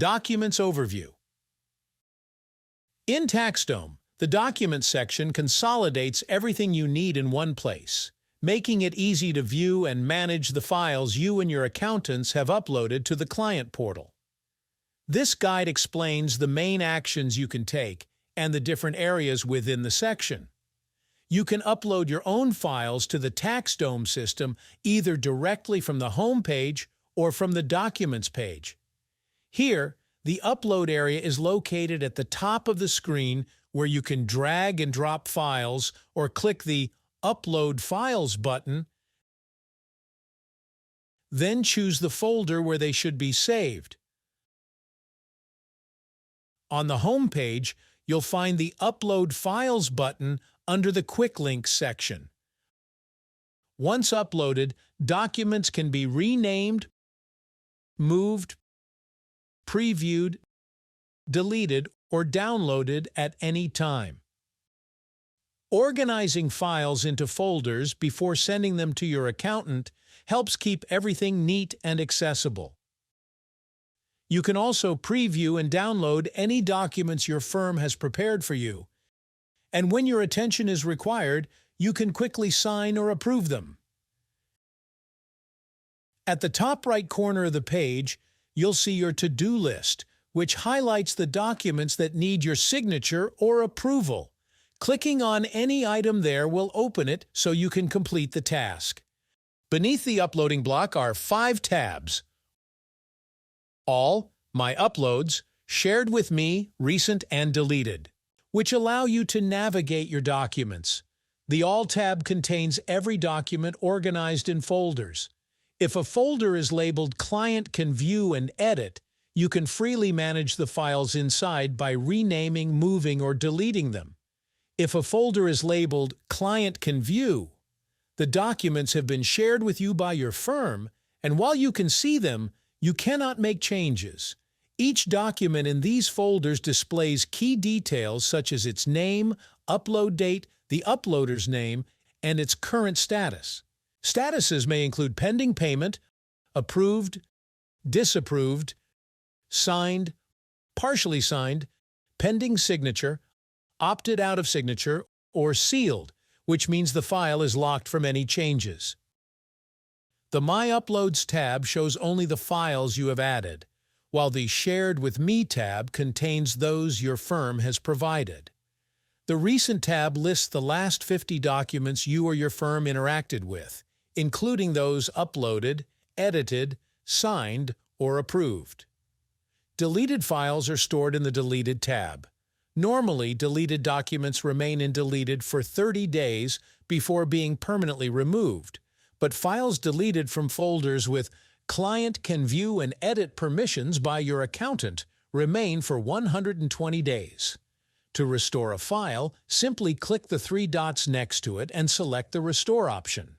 Documents Overview. In TaxDome, the Documents section consolidates everything you need in one place, making it easy to view and manage the files you and your accountants have uploaded to the client portal. This guide explains the main actions you can take and the different areas within the section. You can upload your own files to the TaxDome system either directly from the home page or from the Documents page. Here, the upload area is located at the top of the screen where you can drag and drop files or click the Upload Files button, then choose the folder where they should be saved. On the home page, you'll find the Upload Files button under the Quick Links section. Once uploaded, documents can be renamed, moved, previewed, deleted, or downloaded at any time. Organizing files into folders before sending them to your accountant helps keep everything neat and accessible. You can also preview and download any documents your firm has prepared for you, and when your attention is required, you can quickly sign or approve them. At the top right corner of the page, you'll see your to-do list, which highlights the documents that need your signature or approval. Clicking on any item there will open it so you can complete the task. Beneath the uploading block are 5 tabs: All, My Uploads, Shared with Me, Recent and Deleted, which allow you to navigate your documents. The All tab contains every document organized in folders. If a folder is labeled Client Can View and Edit, you can freely manage the files inside by renaming, moving, or deleting them. If a folder is labeled Client Can View, the documents have been shared with you by your firm, and while you can see them, you cannot make changes. Each document in these folders displays key details such as its name, upload date, the uploader's name, and its current status. Statuses may include pending payment, approved, disapproved, signed, partially signed, pending signature, opted out of signature, or sealed, which means the file is locked from any changes. The My Uploads tab shows only the files you have added, while the Shared with Me tab contains those your firm has provided. The Recent tab lists the last 50 documents you or your firm interacted with, including those uploaded, edited, signed, or approved. Deleted files are stored in the Deleted tab. Normally, deleted documents remain in Deleted for 30 days before being permanently removed, but files deleted from folders with Client Can View and Edit permissions by your accountant remain for 120 days. To restore a file, simply click the 3 dots next to it and select the Restore option.